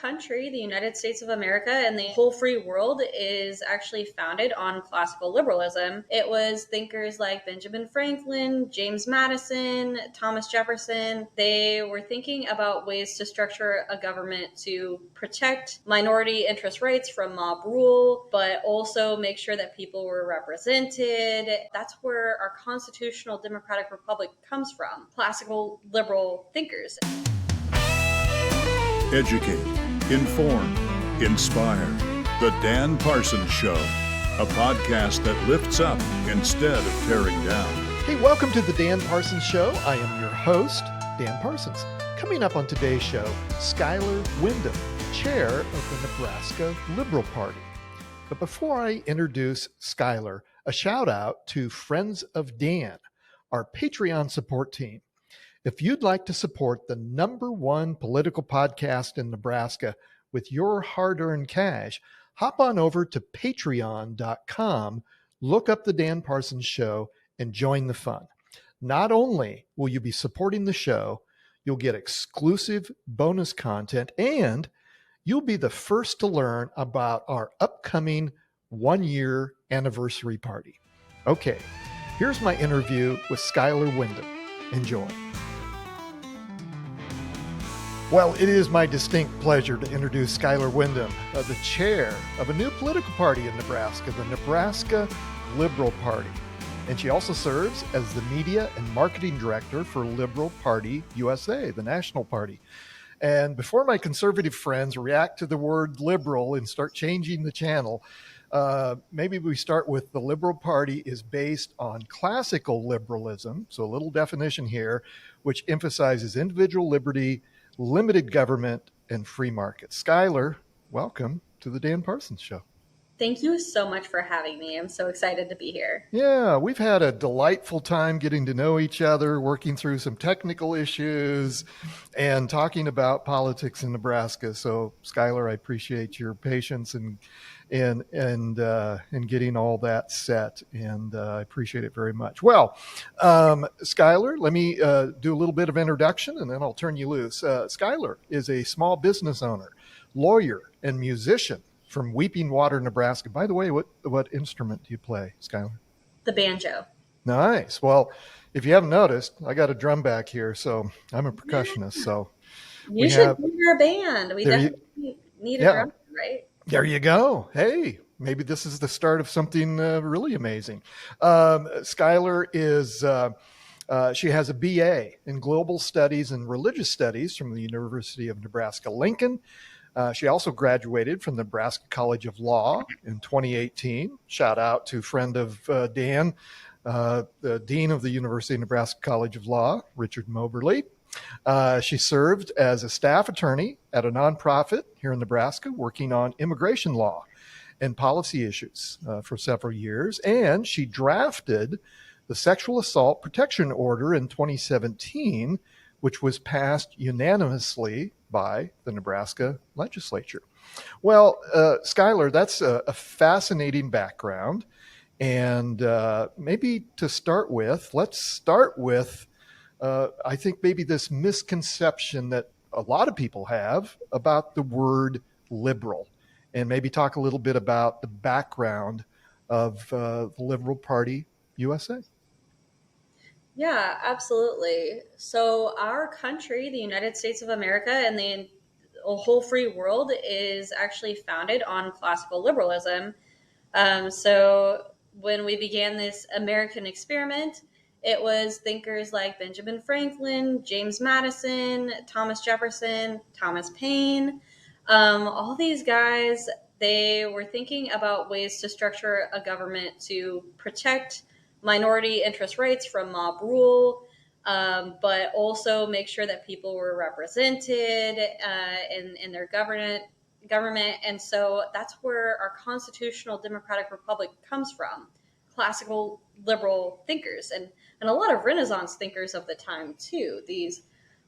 country, the United States of America, and the whole free world is actually founded on classical liberalism. It was thinkers like Benjamin Franklin, James Madison, Thomas Jefferson. They were thinking about ways to structure a government to protect minority interest rights from mob rule, but also make sure that people were represented. That's where our constitutional democratic republic comes from. Classical liberal thinkers. Educate, inform, inspire. The Dan Parsons Show, a podcast that lifts up instead of tearing down. Hey, welcome to the Dan Parsons Show. I am your host, Dan Parsons. Coming up on today's show, Schuyler Windham, chair of the Nebraska Liberal Party. But before I introduce Schuyler, a shout out to Friends of Dan, our Patreon support team. If you'd like to support the #1 political podcast in Nebraska with your hard-earned cash, hop on over to patreon.com, look up the Dan Parsons Show, and join the fun. Not only will you be supporting the show, you'll get exclusive bonus content, and you'll be the first to learn about our upcoming 1-year anniversary party. Okay, here's my interview with Schuyler Windham. Enjoy. Well, it is my distinct pleasure to introduce Schuyler Windham, the chair of a new political party in Nebraska, the Nebraska Liberal Party. And she also serves as the media and marketing director for Liberal Party USA, the national party. And before my conservative friends react to the word liberal and start changing the channel, maybe we start with the Liberal Party is based on classical liberalism, so a little definition here, which emphasizes individual liberty, limited government, and free markets. Schuyler, welcome to the Dan Parsons Show. Thank you so much for having me. I'm so excited to be here. Yeah, we've had a delightful time getting to know each other, working through some technical issues, and talking about politics in Nebraska. So, Schuyler, I appreciate your patience and getting all that set, and I appreciate it very much. Well, Schuyler, let me do a little bit of introduction, and then I'll turn you loose. Schuyler is a small business owner, lawyer, and musician from Weeping Water, Nebraska. By the way, what instrument do you play, Schuyler? The banjo. Nice. Well, if you haven't noticed, I got a drum back here, so I'm a percussionist. So you should be a band. We definitely need a drum, right? There you go. Hey, maybe this is the start of something really amazing. Schuyler is, she has a BA in Global Studies and Religious Studies from the University of Nebraska-Lincoln. She also graduated from the Nebraska College of Law in 2018. Shout out to friend of Dan, the Dean of the University of Nebraska College of Law, Richard Moberly. She served as a staff attorney at a nonprofit here in Nebraska working on immigration law and policy issues for several years. And she drafted the Sexual Assault Protection Order in 2017, which was passed unanimously by the Nebraska legislature. Well, Schuyler, that's a fascinating background. And maybe to start with, let's start with, I think maybe this misconception that a lot of people have about the word liberal, and maybe talk a little bit about the background of the Liberal Party USA. Yeah, absolutely. So our country, the United States of America, and the whole free world is actually founded on classical liberalism. So when we began this American experiment, it was thinkers like Benjamin Franklin, James Madison, Thomas Jefferson, Thomas Paine. All these guys, they were thinking about ways to structure a government to protect minority interest rights from mob rule, but also make sure that people were represented in their government. And so that's where our constitutional democratic republic comes from. Classical liberal thinkers and a lot of Renaissance thinkers of the time too. These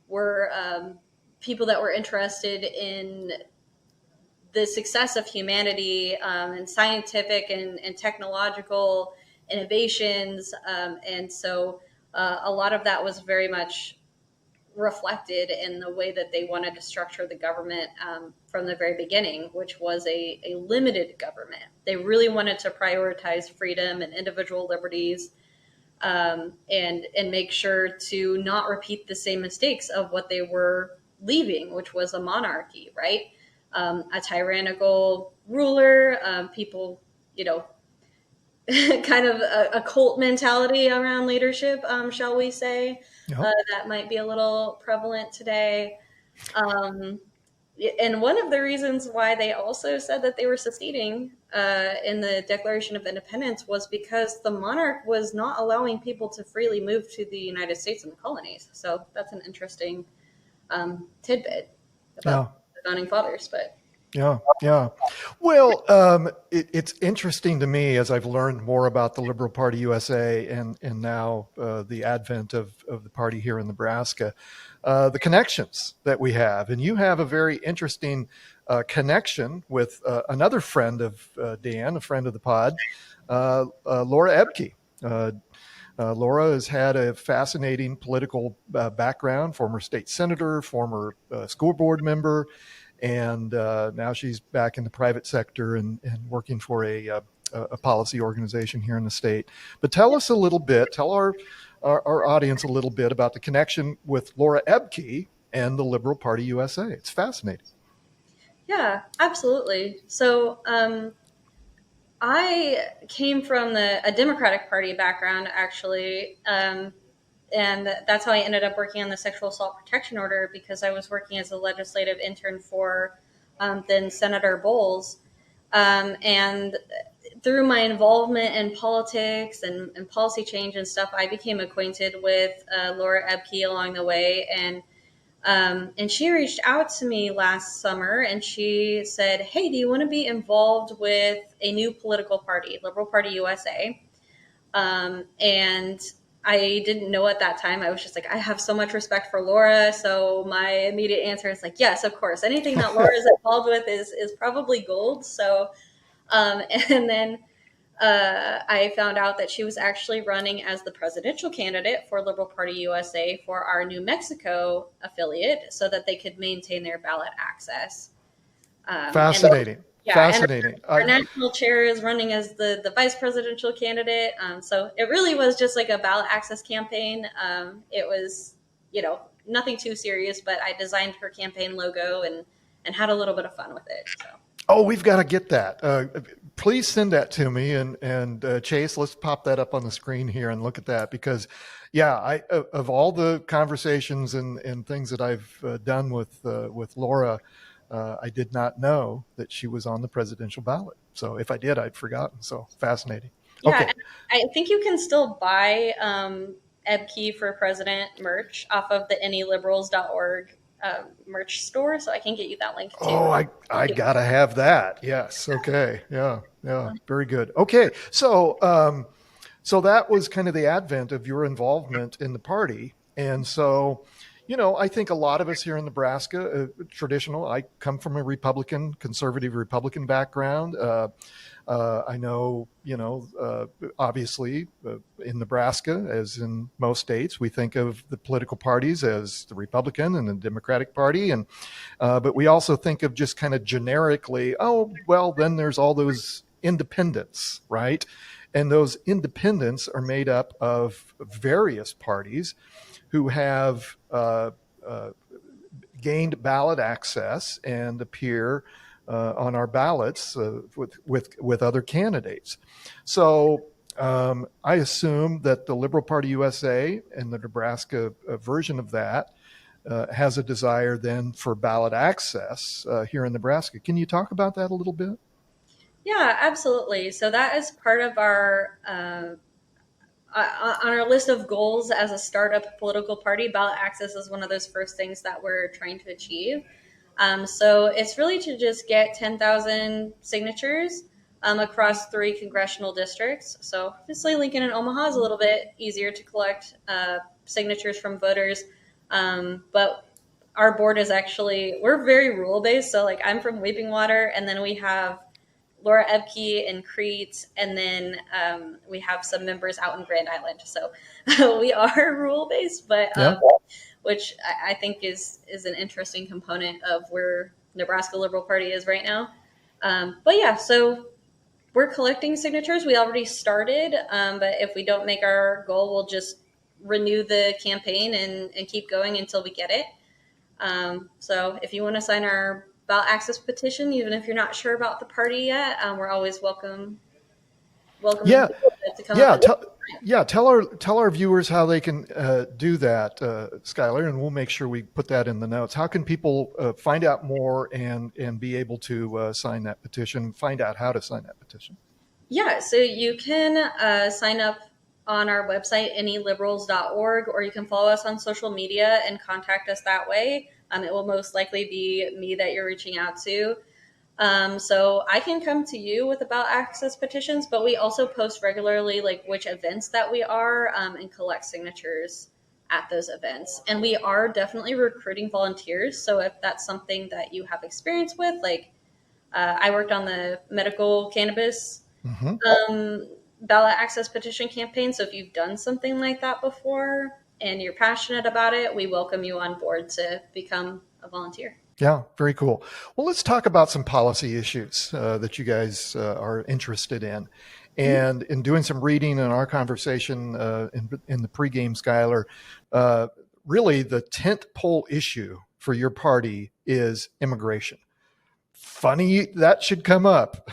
were people that were interested in the success of humanity and scientific and technological innovations. And so a lot of that was very much reflected in the way that they wanted to structure the government from the very beginning, which was a limited government. They really wanted to prioritize freedom and individual liberties, and make sure to not repeat the same mistakes of what they were leaving, which was a monarchy, right? A tyrannical ruler, people, kind of a cult mentality around leadership, shall we say, that might be a little prevalent today. And one of the reasons why they also said that they were seceding in the Declaration of Independence was because the monarch was not allowing people to freely move to the United States and the colonies. So that's an interesting tidbit about the founding fathers. But yeah. Well, it's interesting to me as I've learned more about the Liberal Party USA and now the advent of the party here in Nebraska, the connections that we have. And you have a very interesting connection with another friend of Dan, a friend of the pod, Laura Ebke. Laura has had a fascinating political background, former state senator, former school board member, and now she's back in the private sector and working for a policy organization here in the state. But tell us a little bit, tell our audience a little bit about the connection with Laura Ebke and the Liberal Party USA. It's fascinating. Yeah, absolutely. So I came from a Democratic Party background, actually. And that's how I ended up working on the sexual assault protection order, because I was working as a legislative intern for then Senator Bowles. And through my involvement in politics and policy change and stuff, I became acquainted with Laura Ebke along the way. And she reached out to me last summer and she said, "Hey, do you want to be involved with a new political party, Liberal Party USA?" And I didn't know at that time. I was just like, I have so much respect for Laura. So my immediate answer is like, yes, of course. Anything that Laura is involved with is probably gold. So, and then I found out that she was actually running as the presidential candidate for Liberal Party USA for our New Mexico affiliate so that they could maintain their ballot access. Fascinating. Fascinating. And our national chair is running as the vice presidential candidate. So it really was just like a ballot access campaign. It was, nothing too serious, but I designed her campaign logo and had a little bit of fun with it. So. Oh, we've got to get that. Please send that to me. And Chase, let's pop that up on the screen here and look at that, because yeah, of all the conversations and things that I've done with Laura, I did not know that she was on the presidential ballot. So if I did, I'd forgotten. So fascinating. Yeah, okay. I think you can still buy Ebke for President merch off of the anyliberals.org merch store. So I can get you that link too. Oh, I gotta have that. Yes. Okay. Yeah. Very good. Okay. So, so that was kind of the advent of your involvement in the party. And so, I think a lot of us here in Nebraska, traditional, I come from a conservative Republican background. I know, obviously in Nebraska, as in most states, we think of the political parties as the Republican and the Democratic Party. But we also think of just kind of generically, oh, well, then there's all those independents, right? And those independents are made up of various parties who have gained ballot access and appear on our ballots with other candidates. So I assume that the Liberal Party USA and the Nebraska version of that has a desire then for ballot access here in Nebraska. Can you talk about that a little bit? Yeah, absolutely. So that is part of our on our list of goals as a startup political party. Ballot access is one of those first things that we're trying to achieve. So it's really to just get 10,000 signatures across 3 congressional districts. So obviously Lincoln and Omaha is a little bit easier to collect signatures from voters. But our board is we're very rule based. So like I'm from Weeping Water, and then we have Laura Ebke in Crete, and then we have some members out in Grand Island. So we are rule based, but which I think is an interesting component of where Nebraska Liberal Party is right now. But yeah, so we're collecting signatures. We already started, but if we don't make our goal, we'll just renew the campaign and keep going until we get it. So if you want to sign our Ballot Access petition, even if you're not sure about the party yet, we're always welcome Yeah, to come yeah. up and Tell our viewers how they can do that, Schuyler, and we'll make sure we put that in the notes. How can people find out more and be able to sign that petition? Find out how to sign that petition. Yeah, so you can sign up on our website, anyliberals.org, or you can follow us on social media and contact us that way. It will most likely be me that you're reaching out to. So I can come to you with about access petitions, but we also post regularly like which events that we are and collect signatures at those events. And we are definitely recruiting volunteers. So if that's something that you have experience with, like I worked on the medical cannabis ballot access petition campaign. So if you've done something like that before and you're passionate about it, we welcome you on board to become a volunteer. Yeah, very cool. Well, let's talk about some policy issues that you guys are interested in. And in doing some reading in our conversation in the pregame, Schuyler, really the tent pole issue for your party is immigration. Funny that should come up.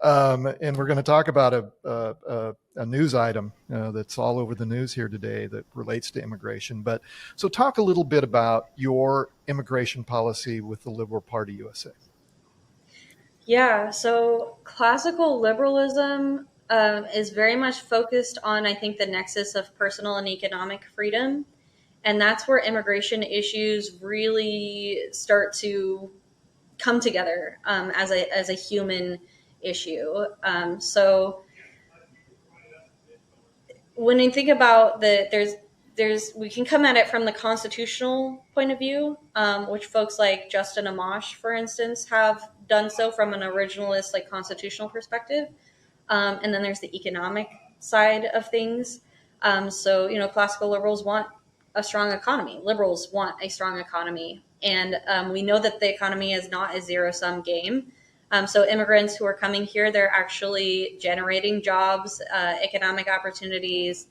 And we're going to talk about a news item that's all over the news here today that relates to immigration. But so talk a little bit about your immigration policy with the Liberal Party USA. Yeah, so classical liberalism is very much focused on, I think, the nexus of personal and economic freedom. And that's where immigration issues really start to come together as a human issue. So when I think about we can come at it from the constitutional point of view, which folks like Justin Amash, for instance, have done so from an originalist, like constitutional perspective. And then there's the economic side of things. So, classical liberals want a strong economy. Liberals want a strong economy. And we know that the economy is not a zero-sum game. So immigrants who are coming here, they're actually generating jobs, economic opportunities,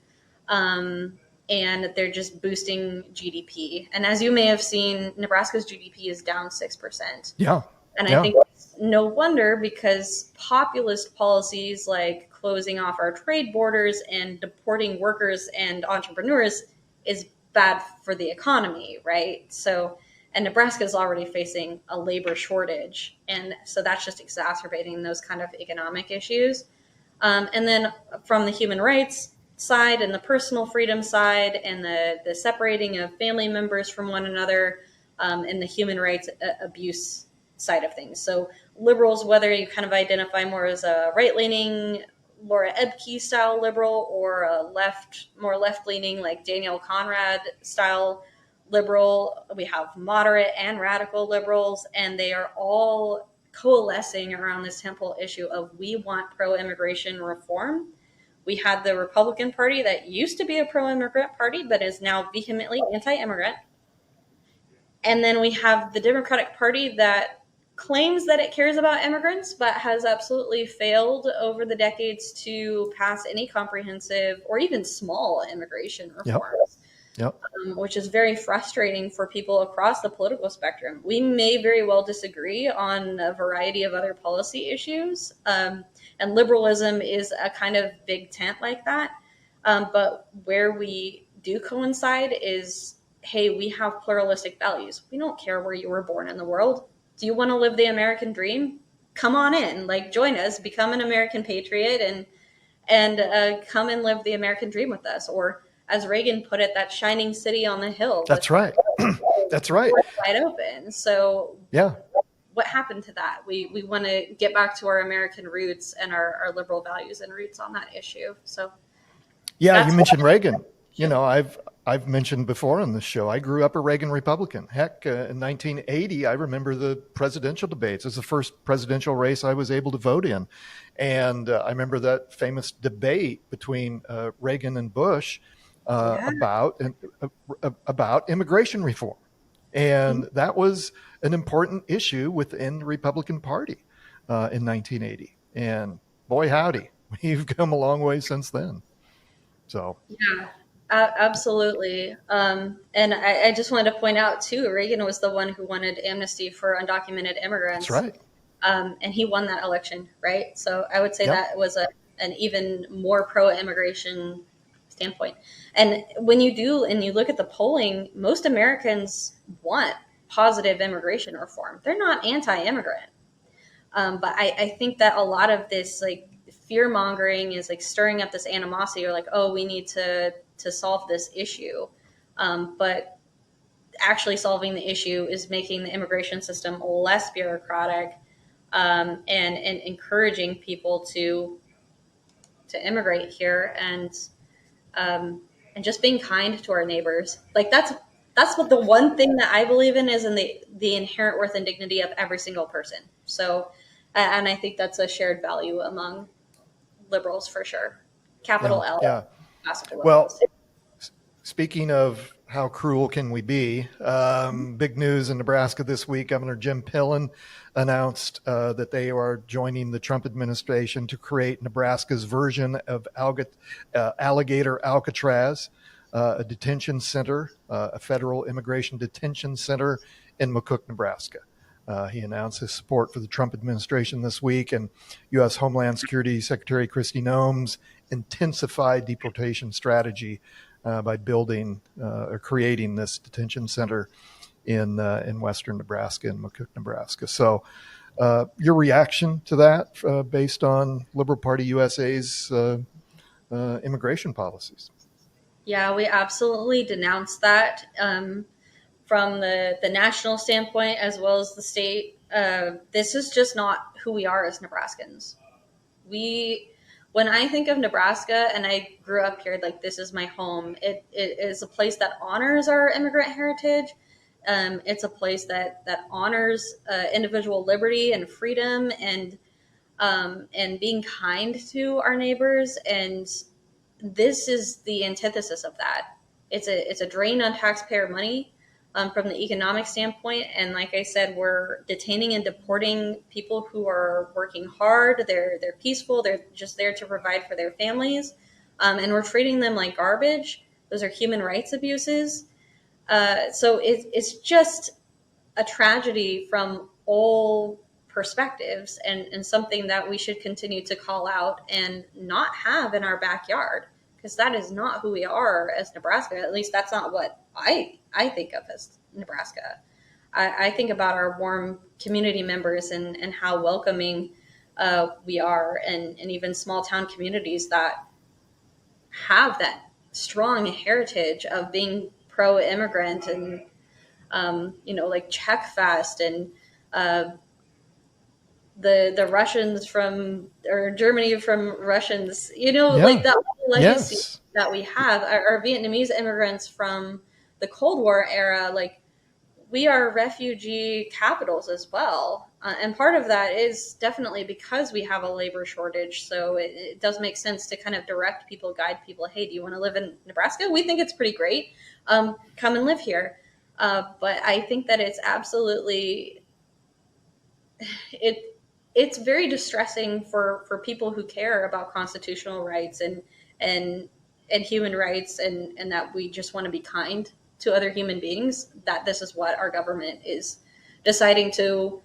and they're just boosting GDP. And as you may have seen, Nebraska's GDP is down 6%. Yeah. And I think it's no wonder, because populist policies like closing off our trade borders and deporting workers and entrepreneurs is bad for the economy, right? So, and Nebraska is already facing a labor shortage. And so that's just exacerbating those kind of economic issues. And then from the human rights side and the personal freedom side and the separating of family members from one another and the human rights abuse side of things. So liberals, whether you kind of identify more as a right-leaning Laura Ebke style liberal or a more left-leaning like Daniel Conrad style liberal, we have moderate and radical liberals, and they are all coalescing around this temple issue of we want pro-immigration reform. We had the Republican Party that used to be a pro-immigrant party, but is now vehemently anti-immigrant. And then we have the Democratic Party that claims that it cares about immigrants, but has absolutely failed over the decades to pass any comprehensive or even small immigration reforms. Yep. Which is very frustrating for people across the political spectrum. We may very well disagree on a variety of other policy issues, and liberalism is a kind of big tent like that. But where we do coincide is, hey, we have pluralistic values. We don't care where you were born in the world. Do you want to live the American dream? Come on in, join us, become an American patriot, and come and live the American dream with us. Or as Reagan put it, that shining city on the hill. That's right. That's right. Wide open. So yeah, what happened to that? We want to get back to our American roots and our liberal values and roots on that issue. So yeah, you mentioned Reagan. I've mentioned before on this show, I grew up a Reagan Republican. Heck, in 1980, I remember the presidential debates. It was the first presidential race I was able to vote in. And I remember that famous debate between Reagan and Bush. Yeah. about immigration reform, and that was an important issue within the Republican Party in 1980. And boy, howdy, we've come a long way since then. So Yeah, absolutely. And I just wanted to point out too, Reagan was the one who wanted amnesty for undocumented that's immigrants, right. and he won that election, right? So I would say Yep. that was an even more pro-immigration standpoint. And when you do, and you look at the polling, most Americans want positive immigration reform. They're not anti-immigrant. But I think that a lot of this like fear mongering is like stirring up this animosity, or like, oh, we need to solve this issue. But actually solving the issue is making the immigration system less bureaucratic, and encouraging people to immigrate here, and just being kind to our neighbors. Like that's what the one thing that I believe in is in the inherent worth and dignity of every single person. So, and I think that's a shared value among liberals for sure. Yeah. Capital L, Yeah. classical Well, liberals. speaking of how cruel can we be, big news in Nebraska this week. Governor Jim Pillen announced that they are joining the Trump administration to create Nebraska's version of Alligator Alcatraz, a detention center, a federal immigration detention center in McCook, Nebraska. He announced his support for the Trump administration this week, and U.S. Homeland Security Secretary Kristi Noem's intensified deportation strategy by building or creating this detention center in western Nebraska, in McCook, Nebraska. So, your reaction to that, based on Liberal Party USA's immigration policies? Yeah, we absolutely denounce that, from the national standpoint as well as the state. This is just not who we are as Nebraskans. When I think of Nebraska, and I grew up here, like this is my home, it is a place that honors our immigrant heritage. It's a place that honors individual liberty and freedom, and being kind to our neighbors. And this is the antithesis of that. It's a drain on taxpayer money, from the economic standpoint. And like I said, we're detaining and deporting people who are working hard. They're peaceful. They're just there to provide for their families, and we're treating them like garbage. Those are human rights abuses. So it's just a tragedy from all perspectives, and something that we should continue to call out and not have in our backyard, because that is not who we are as Nebraska. At least that's not what I think of as Nebraska. I think about our warm community members, and how welcoming we are, and even small town communities that have that strong heritage of being pro-immigrant, and like Czechfest, and the Russians from, or Germany from Russians, like Yeah. that legacy Yes. that we have. Our Vietnamese immigrants from the Cold War era, like we are refugee capitals as well. And part of that is definitely because we have a labor shortage. So it does make sense to kind of direct people, guide people. Hey, do you want to live in Nebraska? We think it's pretty great. Come and live here. But I think that it's absolutely, it's very distressing for people who care about constitutional rights, and human rights, and that we just want to be kind to other human beings, that this is what our government is deciding to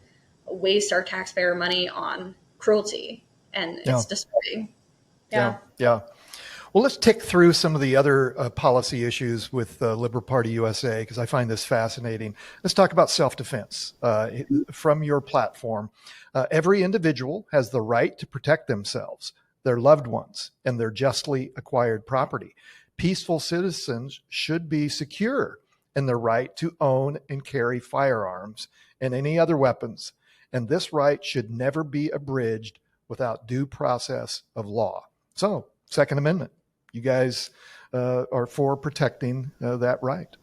waste our taxpayer money on cruelty. And Yeah. it's disturbing. Yeah. Yeah. Well, let's tick through some of the other policy issues with Liberal Party USA, because I find this fascinating. Let's talk about self-defense. From your platform, every individual has the right to protect themselves, their loved ones, and their justly acquired property. Peaceful citizens should be secure in their right to own and carry firearms and any other weapons, and this right should never be abridged without due process of law. So, Second Amendment, you guys are for protecting that right.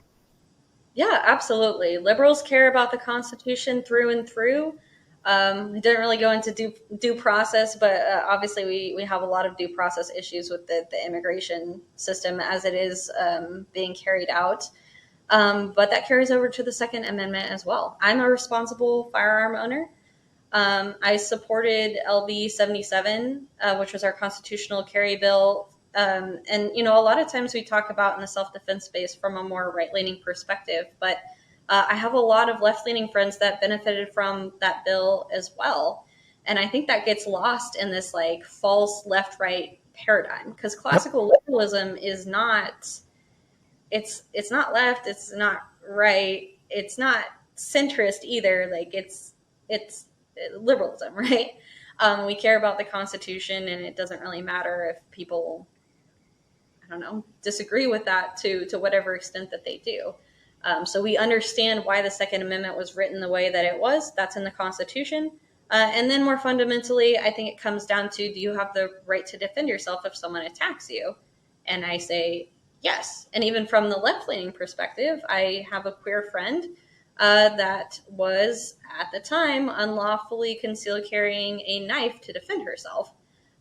Yeah, absolutely. Liberals care about the Constitution through and through. We didn't really go into due process, but obviously we have a lot of due process issues with the immigration system as it is being carried out. But that carries over to the Second Amendment as well. I'm a responsible firearm owner. I supported LB 77, which was our constitutional carry bill. And, a lot of times we talk about in the self-defense space from a more right-leaning perspective, but I have a lot of left-leaning friends that benefited from that bill as well. And I think that gets lost in this like false left-right paradigm, because classical liberalism is not, it's not left, it's not right, it's not centrist either. Like it's liberalism, right? We care about the Constitution, and it doesn't really matter if people, I don't know, disagree with that to whatever extent that they do. So we understand why the Second Amendment was written the way that it was. That's in the Constitution. And then more fundamentally, I think it comes down to, do you have the right to defend yourself if someone attacks you? And I say yes. And even from the left-leaning perspective, I have a queer friend that was, at the time, unlawfully concealed carrying a knife to defend herself.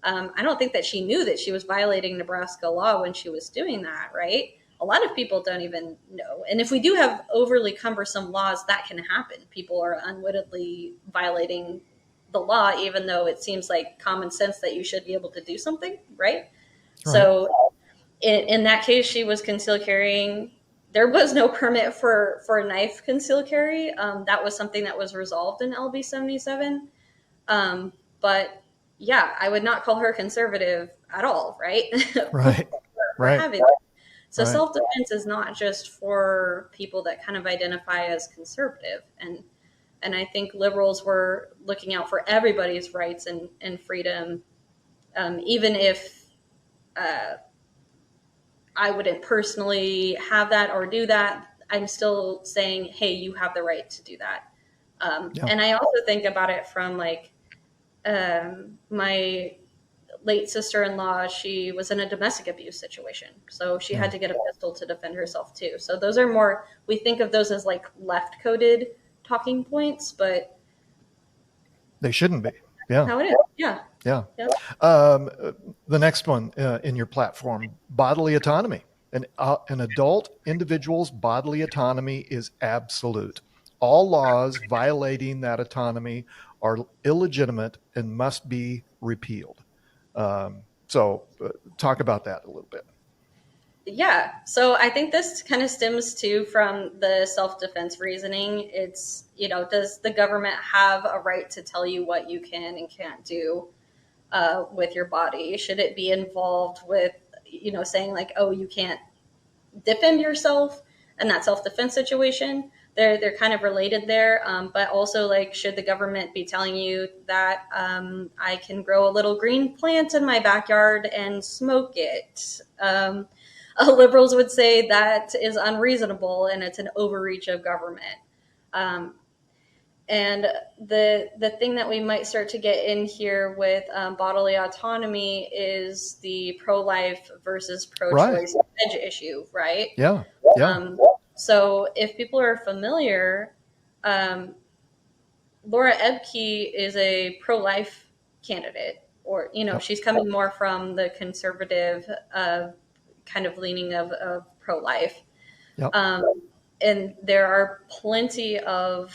I don't think that she knew that she was violating Nebraska law when she was doing that, right? A lot of people don't even know. And if we do have overly cumbersome laws, that can happen. People are unwittingly violating the law, even though it seems like common sense that you should be able to do something, right? So in that case, she was concealed carrying. There was no permit for a knife concealed carry. That was something that was resolved in LB 77. But yeah, I would not call her conservative at all, right? Right. Right. Having So self-defense is not just for people that kind of identify as conservative. And I think liberals were looking out for everybody's rights and freedom, even if I wouldn't personally have that or do that. I'm still saying, hey, you have the right to do that. And I also think about it from like my late sister-in-law, she was in a domestic abuse situation. So she had to get a pistol to defend herself too. So those are more, we think of those as like left-coded talking points, but they shouldn't be. Yeah. How it is. Yeah. Yeah. The next one in your platform, bodily autonomy. An adult individual's bodily autonomy is absolute. All laws violating that autonomy are illegitimate and must be repealed. So talk about that a little bit. Yeah. So I think this kind of stems too from the self-defense reasoning. It's, does the government have a right to tell you what you can and can't do with your body? Should it be involved with, saying like, oh, you can't defend yourself in that self-defense situation? They're kind of related there, but also like, should the government be telling you that I can grow a little green plant in my backyard and smoke it? Liberals would say that is unreasonable and it's an overreach of government. And the thing that we might start to get in here with bodily autonomy is the pro-life versus pro-choice edge issue, right? Yeah. Yeah. So if people are familiar, Laura Ebke is a pro-life candidate, or, she's coming more from the conservative kind of leaning of pro-life. Yep. And there are plenty of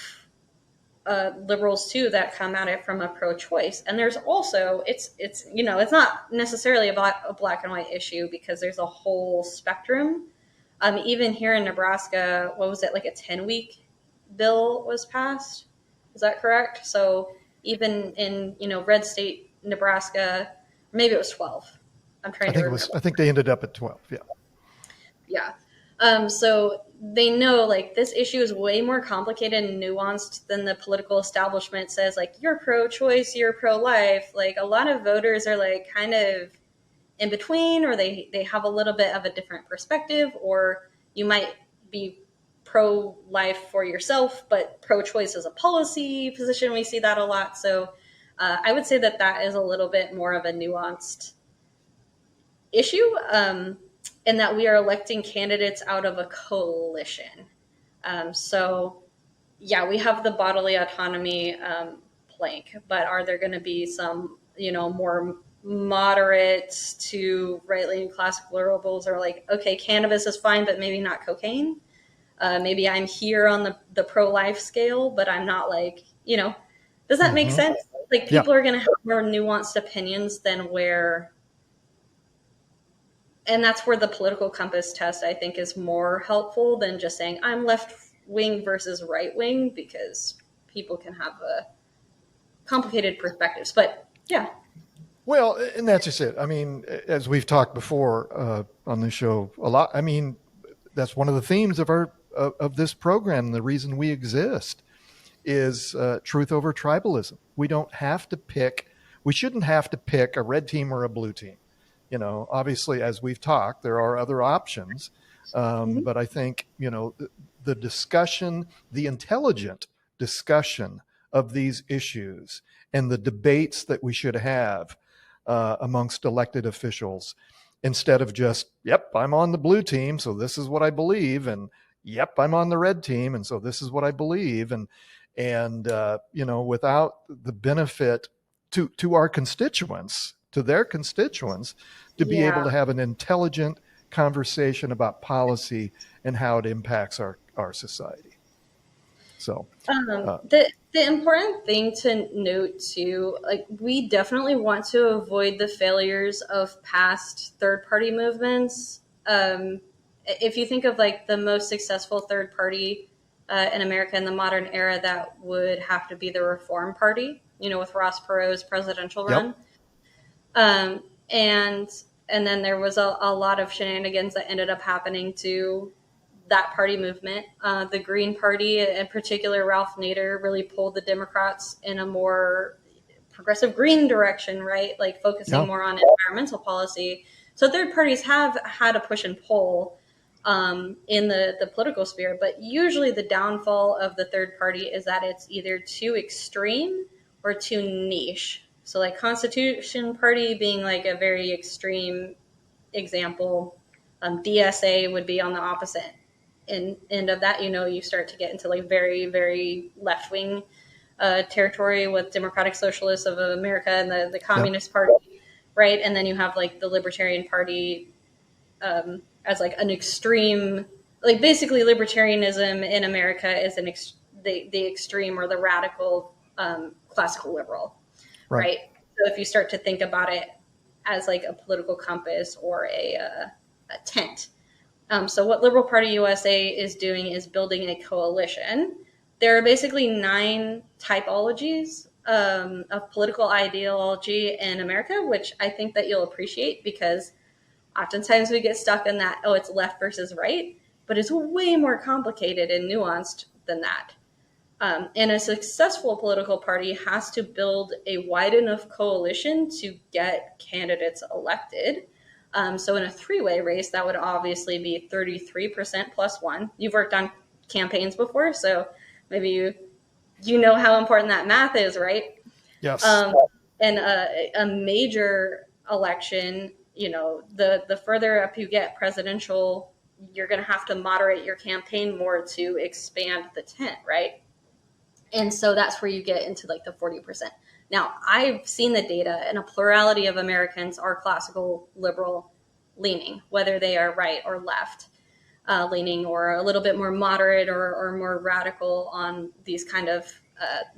liberals too that come at it from a pro-choice. And there's also, it's not necessarily about a black and white issue, because there's a whole spectrum. Even here in Nebraska, what was it, like a 10-week bill was passed? Is that correct? So even in, red state Nebraska, maybe it was 12. I'm trying to remember. I think they ended up at 12. Yeah. Yeah. So they know like this issue is way more complicated and nuanced than the political establishment says, like, you're pro-choice, you're pro-life. Like a lot of voters are like kind of in between, or they have a little bit of a different perspective, or you might be pro-life for yourself, but pro-choice is a policy position. We see that a lot. So I would say that is a little bit more of a nuanced issue, in that we are electing candidates out of a coalition. So yeah, we have the bodily autonomy plank, but are there going to be some, more moderate to right-leaning classical liberals are like, okay, cannabis is fine, but maybe not cocaine. Maybe I'm here on the pro-life scale, but I'm not like, does that make sense? Like Yeah. people are going to have more nuanced opinions than and that's where the political compass test, I think, is more helpful than just saying I'm left wing versus right wing, because people can have complicated perspectives. But yeah. Well, and that's just it. I mean, as we've talked before on the show a lot, I mean, that's one of the themes of of this program. The reason we exist is truth over tribalism. We don't have to pick. We shouldn't have to pick a red team or a blue team. Obviously, as we've talked, there are other options. But I think, the discussion, the intelligent discussion of these issues and the debates that we should have amongst elected officials, instead of just, yep, I'm on the blue team, so this is what I believe, and yep, I'm on the red team, and so this is what I believe, and without the benefit to our constituents, to their constituents, to be able to have an intelligent conversation about policy and how it impacts our society. So the important thing to note too, like we definitely want to avoid the failures of past third party movements. If you think of like the most successful third party in America in the modern era, that would have to be the Reform Party, with Ross Perot's presidential run. Yep. And then there was a lot of shenanigans that ended up happening to that party movement. The Green Party, in particular, Ralph Nader, really pulled the Democrats in a more progressive green direction, right? Like focusing more on environmental policy. So third parties have had a push and pull in the political sphere, but usually the downfall of the third party is that it's either too extreme or too niche. So like Constitution Party being like a very extreme example, DSA would be on the opposite end of that. You start to get into like very, very left-wing territory with Democratic Socialists of America and the Communist Party, right? And then you have like the Libertarian Party as like an extreme, like basically libertarianism in America is the extreme or the radical classical liberal. Right. So if you start to think about it as like a political compass or a tent. So what Liberal Party USA is doing is building a coalition. There are basically 9 typologies of political ideology in America, which I think that you'll appreciate, because oftentimes we get stuck in that, it's left versus right, but it's way more complicated and nuanced than that. And a successful political party has to build a wide enough coalition to get candidates elected. So in a 3-way race, that would obviously be 33% plus 1. You've worked on campaigns before, so maybe you know how important that math is, right? Yes. And a major election, the further up you get presidential, you're going to have to moderate your campaign more to expand the tent, right? And so that's where you get into like the 40%. Now, I've seen the data, and a plurality of Americans are classical liberal leaning, whether they are right or left leaning, or a little bit more moderate or more radical on these kind of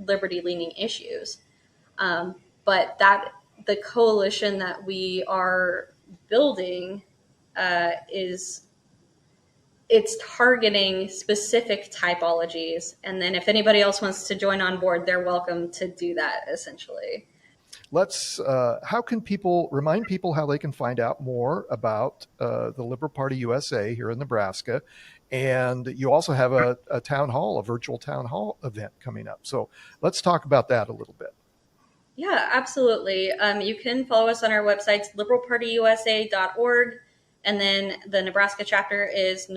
liberty leaning issues. But the coalition that we are building it's targeting specific typologies. And then if anybody else wants to join on board, they're welcome to do that, essentially. How can people remind people how they can find out more about the Liberal Party USA here in Nebraska? And you also have a virtual town hall event coming up. So let's talk about that a little bit. Yeah, absolutely. You can follow us on our websites, liberalpartyusa.org. And then the Nebraska chapter is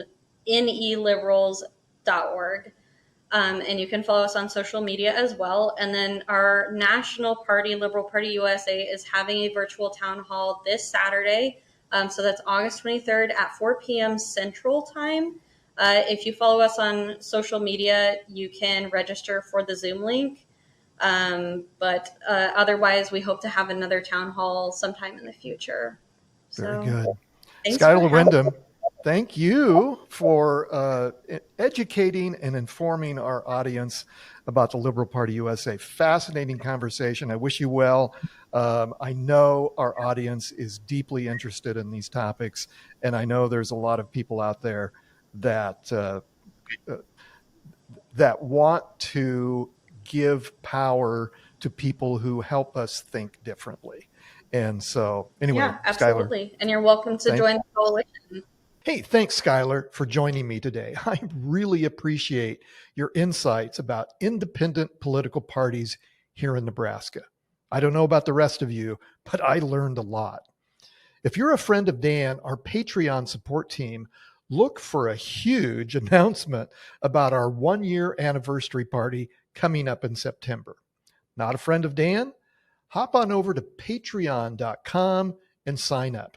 neliberals.org. And you can follow us on social media as well. And then our national party, Liberal Party USA, is having a virtual town hall this Saturday. So that's August 23rd at 4 p.m. Central Time. If you follow us on social media, you can register for the Zoom link. But otherwise, we hope to have another town hall sometime in the future. Very So good. thanks for Schuyler having me. Windham, thank you for educating and informing our audience about the Liberal Party USA. Fascinating conversation. I wish you well. I know our audience is deeply interested in these topics, and I know there's a lot of people out there that that want to give power to people who help us think differently. And so, anyway, Yeah, Schuyler, absolutely. And you're welcome to thank join the coalition. Hey, thanks, Schuyler, for joining me today. I really appreciate your insights about independent political parties here in Nebraska. I don't know about the rest of you, but I learned a lot. If you're a friend of Dan, our Patreon support team, look for a huge announcement about our 1-year anniversary party coming up in September. Not a friend of Dan? Hop on over to patreon.com and sign up.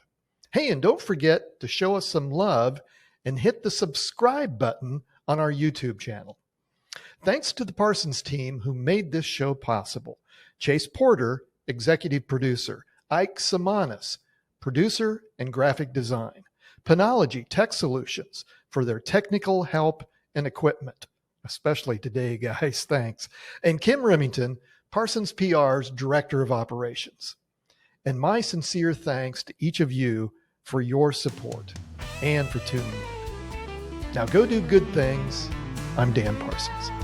Hey, and don't forget to show us some love and hit the subscribe button on our YouTube channel. Thanks to the Parsons team who made this show possible. Chase Porter, executive producer. Ike Samanis, producer and graphic design. Panology Tech Solutions for their technical help and equipment, especially today, guys. Thanks. And Kim Remington, Parsons PR's director of operations. And my sincere thanks to each of you for your support and for tuning in. Now go do good things. I'm Dan Parsons.